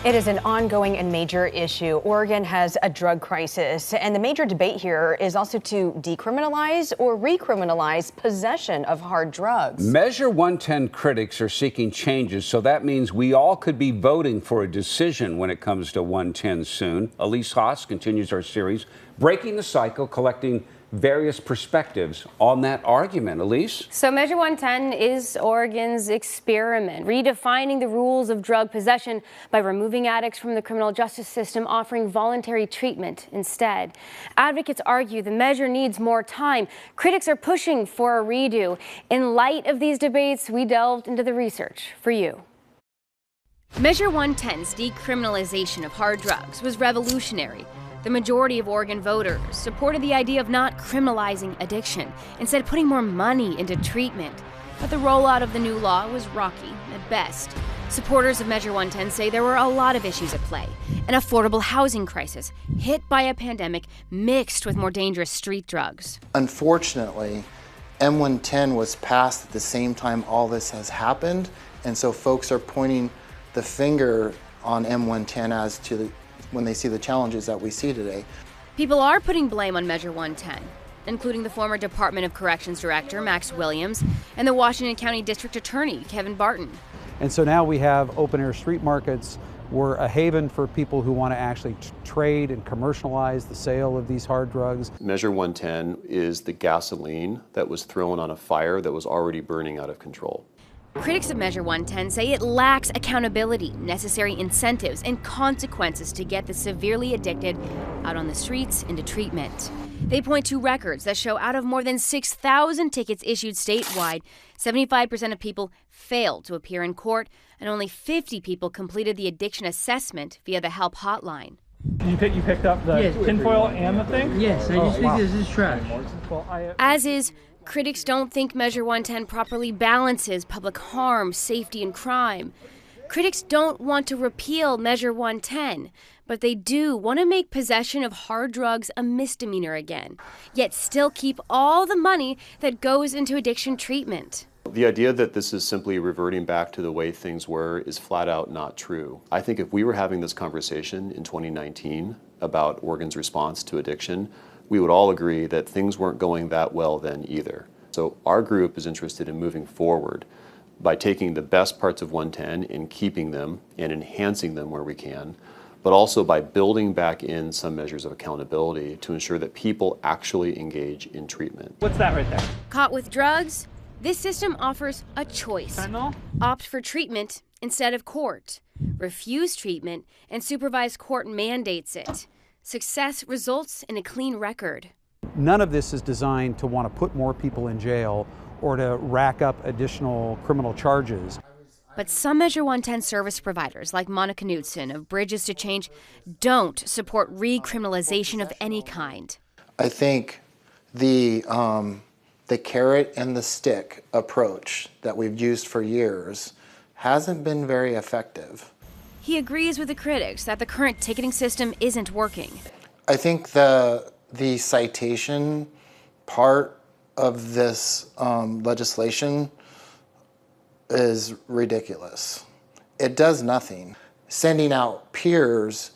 It is an ongoing and major issue. Oregon has a drug crisis, and the major debate here is also to decriminalize or recriminalize possession of hard drugs. Measure 110 critics are seeking changes, so that means we all could be voting for a decision when it comes to 110 soon. Elise Haas continues our series, Breaking the Cycle, collecting various perspectives on that argument. Elise? So Measure 110 is Oregon's experiment, redefining the rules of drug possession by removing addicts from the criminal justice system, offering voluntary treatment instead. Advocates argue the measure needs more time. Critics are pushing for a redo. In light of these debates, we delved into the research for you. Measure 110's decriminalization of hard drugs was revolutionary. The majority of Oregon voters supported the idea of not criminalizing addiction, instead putting more money into treatment. But the rollout of the new law was rocky at best. Supporters of Measure 110 say there were a lot of issues at play. An affordable housing crisis, hit by a pandemic, mixed with more dangerous street drugs. Unfortunately, M110 was passed at the same time all this has happened, and so folks are pointing the finger on M110 as to when they see the challenges that we see today. People are putting blame on Measure 110, including the former Department of Corrections Director, Max Williams, and the Washington County District Attorney, Kevin Barton. And so now we have open-air street markets. We're a haven for people who want to actually trade and commercialize the sale of these hard drugs. Measure 110 is the gasoline that was thrown on a fire that was already burning out of control. Critics of Measure 110 say it lacks accountability, necessary incentives, and consequences to get the severely addicted out on the streets into treatment. They point to records that show out of more than 6,000 tickets issued statewide, 75% of people failed to appear in court, and only 50 people completed the addiction assessment via the help hotline. You picked up the tinfoil and the thing? Yes, I just think this is trash. As is, critics don't think Measure 110 properly balances public harm, safety, and crime. Critics don't want to repeal Measure 110, but they do want to make possession of hard drugs a misdemeanor again, yet still keep all the money that goes into addiction treatment. The idea that this is simply reverting back to the way things were is flat out not true. I think if we were having this conversation in 2019 about Oregon's response to addiction, we would all agree that things weren't going that well then either. So our group is interested in moving forward by taking the best parts of 110 and keeping them and enhancing them where we can, but also by building back in some measures of accountability to ensure that people actually engage in treatment. What's that right there? Caught with drugs? This system offers a choice. Opt for treatment instead of court. Refuse treatment and supervised court mandates it. Success results in a clean record. None of this is designed to want to put more people in jail or to rack up additional criminal charges. But some Measure 110 service providers, like Monica Knudsen of Bridges to Change, don't support recriminalization of any kind. I think the carrot and the stick approach that we've used for years hasn't been very effective. He agrees with the critics that the current ticketing system isn't working. I think the citation part of this legislation is ridiculous. It does nothing. Sending out peers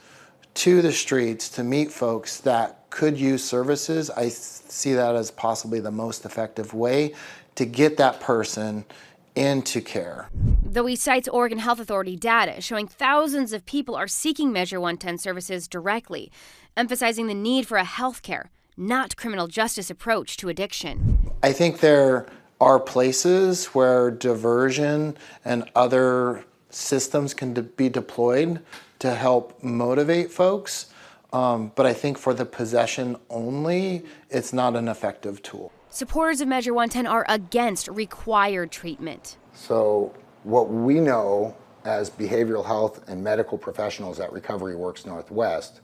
to the streets to meet folks that could use services, I see that as possibly the most effective way to get that person into care. Though he cites Oregon Health Authority data showing thousands of people are seeking Measure 110 services directly, emphasizing the need for a healthcare, not criminal justice approach to addiction. I think there are places where diversion and other systems can be deployed to help motivate folks, but I think for the possession only, it's not an effective tool. Supporters of Measure 110 are against required treatment. So what we know as behavioral health and medical professionals at Recovery Works Northwest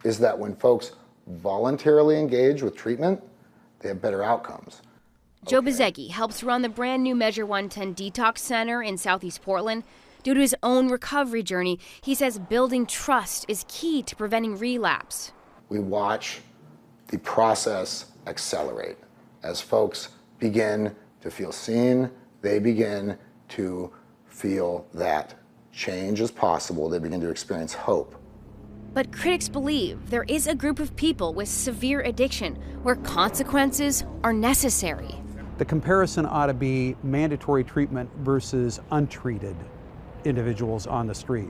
is that when folks voluntarily engage with treatment, they have better outcomes. Joe Bezecki helps run the brand new Measure 110 Detox Center in Southeast Portland. Due to his own recovery journey, he says building trust is key to preventing relapse. We watch the process accelerate. As folks begin to feel seen, they begin to feel that change is possible, they begin to experience hope. But critics believe there is a group of people with severe addiction where consequences are necessary. The comparison ought to be mandatory treatment versus untreated individuals on the street,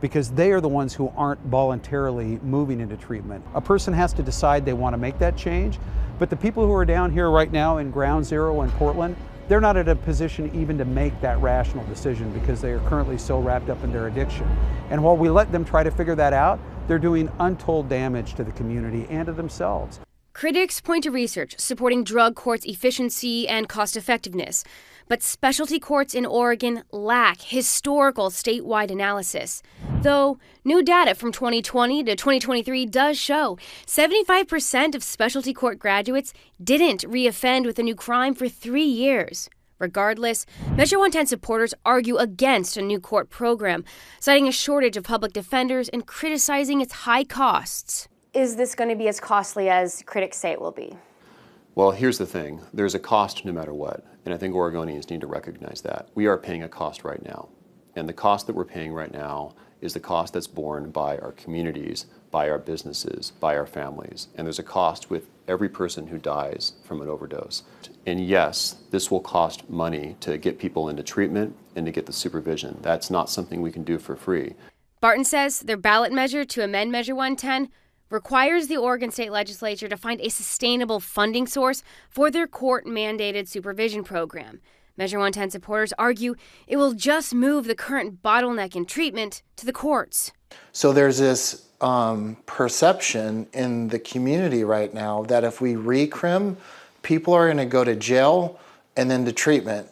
because they are the ones who aren't voluntarily moving into treatment. A person has to decide they want to make that change, but the people who are down here right now in Ground Zero in Portland, they're not in a position even to make that rational decision because they are currently so wrapped up in their addiction. And while we let them try to figure that out, they're doing untold damage to the community and to themselves. Critics point to research supporting drug courts' efficiency and cost effectiveness, but specialty courts in Oregon lack historical statewide analysis. Though new data from 2020 to 2023 does show 75% of specialty court graduates didn't reoffend with a new crime for 3 years. Regardless, Measure 110 supporters argue against a new court program, citing a shortage of public defenders and criticizing its high costs. Is this going to be as costly as critics say it will be? Well, here's the thing. There's a cost no matter what, and I think Oregonians need to recognize that. We are paying a cost right now, and the cost that we're paying right now is the cost that's borne by our communities, by our businesses, by our families, and there's a cost with every person who dies from an overdose. And yes, this will cost money to get people into treatment and to get the supervision. That's not something we can do for free. Barton says their ballot measure to amend Measure 110 requires the Oregon State Legislature to find a sustainable funding source for their court-mandated supervision program. Measure 110 supporters argue it will just move the current bottleneck in treatment to the courts. So there's this perception in the community right now that if we recrim, people are going to go to jail and then to treatment,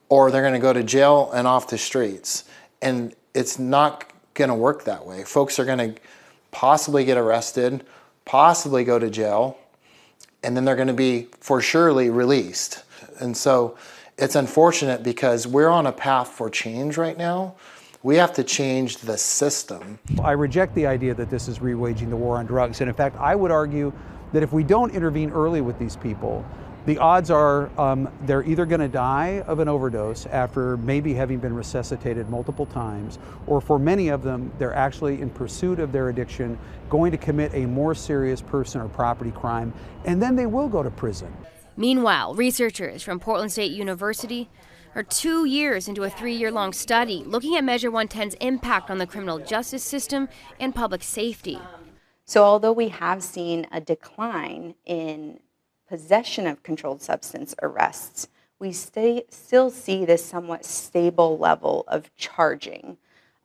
or they're going to go to jail and off the streets. And it's not going to work that way. Folks are going to possibly get arrested, possibly go to jail, and then they're going to be for surely released. And so it's unfortunate because we're on a path for change right now. We have to change the system. I reject the idea that this is rewaging the war on drugs. And in fact, I would argue that if we don't intervene early with these people, the odds are they're either going to die of an overdose after maybe having been resuscitated multiple times, or for many of them, they're actually in pursuit of their addiction going to commit a more serious person or property crime, and then they will go to prison. Meanwhile, researchers from Portland State University are 2 years into a 3-year-long study looking at Measure 110's impact on the criminal justice system and public safety. So although we have seen a decline in possession of controlled substance arrests, we still see this somewhat stable level of charging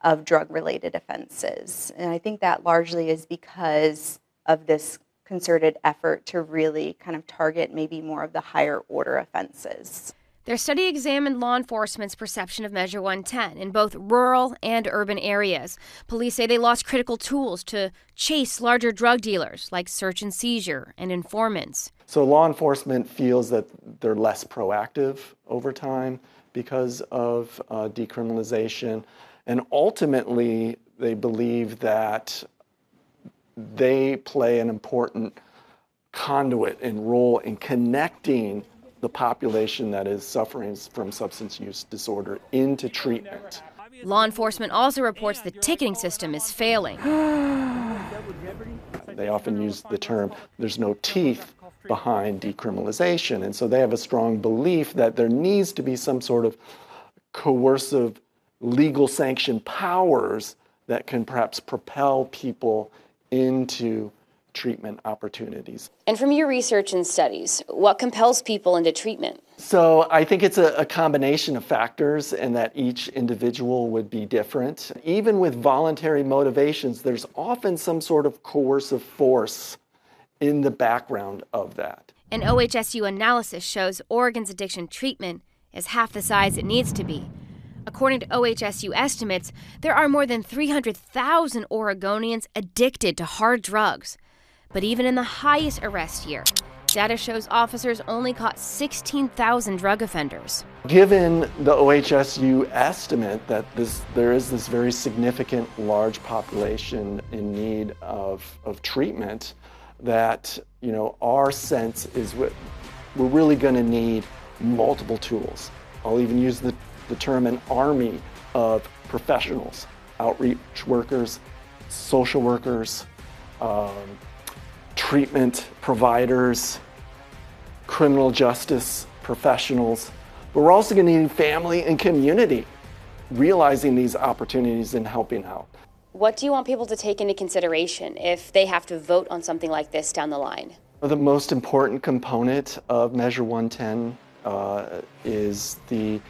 of drug-related offenses. And I think that largely is because of this concerted effort to really kind of target maybe more of the higher order offenses. Their study examined law enforcement's perception of Measure 110 in both rural and urban areas. Police say they lost critical tools to chase larger drug dealers like search and seizure and informants. So law enforcement feels that they're less proactive over time because of decriminalization. And ultimately, they believe that they play an important conduit and role in connecting the population that is suffering from substance use disorder into treatment. Law enforcement also reports the ticketing system is failing. They often use the term, there's no teeth behind decriminalization. And so they have a strong belief that there needs to be some sort of coercive legal sanction powers that can perhaps propel people into treatment opportunities. And from your research and studies, what compels people into treatment? So I think it's a combination of factors, and that each individual would be different. Even with voluntary motivations, there's often some sort of coercive force in the background of that. An OHSU analysis shows Oregon's addiction treatment is half the size it needs to be. According to OHSU estimates, there are more than 300,000 Oregonians addicted to hard drugs. But even in the highest arrest year, data shows officers only caught 16,000 drug offenders. Given the OHSU estimate that there is this very significant large population in need of treatment, that our sense is we're really going to need multiple tools. I'll even use the term an army of professionals, outreach workers, social workers, treatment providers, criminal justice professionals, but we're also going to need family and community realizing these opportunities and helping out. What do you want people to take into consideration if they have to vote on something like this down the line? The most important component of Measure 110 is the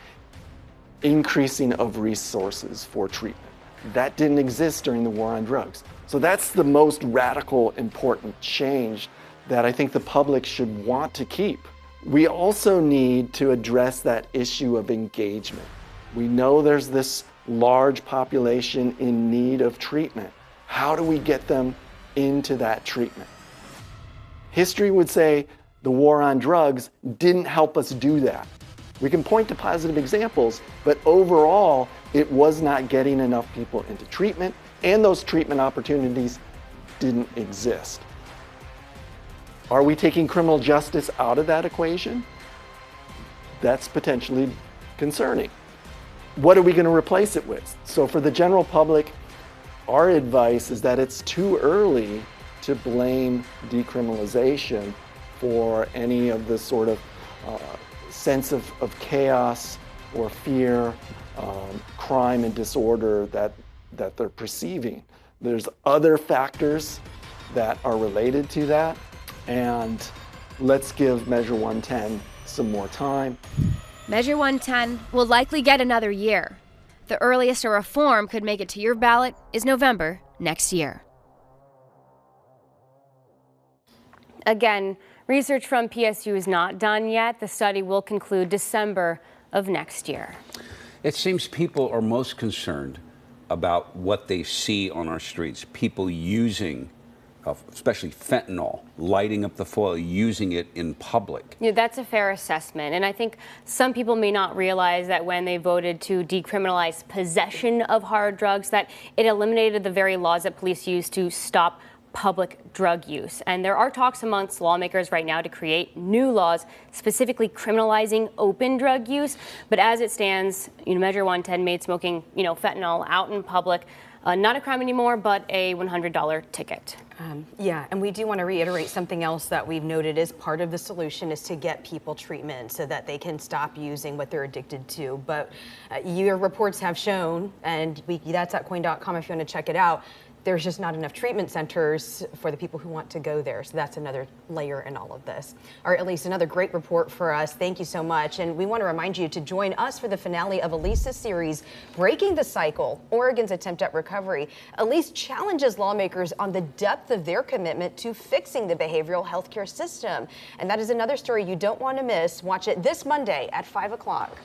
increasing of resources for treatment. That didn't exist during the war on drugs. So that's the most radical, important change that I think the public should want to keep. We also need to address that issue of engagement. We know there's this large population in need of treatment. How do we get them into that treatment? History would say the war on drugs didn't help us do that. We can point to positive examples, but overall, it was not getting enough people into treatment, and those treatment opportunities didn't exist. Are we taking criminal justice out of that equation? That's potentially concerning. What are we going to replace it with? So for the general public, our advice is that it's too early to blame decriminalization for any of the sort of sense of chaos or fear, crime and disorder that they're perceiving. There's other factors that are related to that, and let's give Measure 110 some more time. Measure 110 will likely get another year. The earliest a reform could make it to your ballot is November next year. Again, research from PSU is not done yet. The study will conclude December of next year. It seems people are most concerned about what they see on our streets, people using especially fentanyl, lighting up the foil, using it in public. Yeah, that's a fair assessment. And I think some people may not realize that when they voted to decriminalize possession of hard drugs, that it eliminated the very laws that police use to stop public drug use. And there are talks amongst lawmakers right now to create new laws specifically criminalizing open drug use. But as it stands, Measure 110 made smoking, fentanyl out in public not a crime anymore, but a $100 ticket. Yeah, and we do want to reiterate something else that we've noted is part of the solution is to get people treatment so that they can stop using what they're addicted to. But your reports have shown, and that's at coin.com if you want to check it out, there's just not enough treatment centers for the people who want to go there. So that's another layer in all of this, or at least another great report for us. Thank you so much. And we want to remind you to join us for the finale of Elise's series, Breaking the Cycle, Oregon's Attempt at Recovery. Elise challenges lawmakers on the depth of their commitment to fixing the behavioral health care system. And that is another story you don't want to miss. Watch it this Monday at 5 o'clock.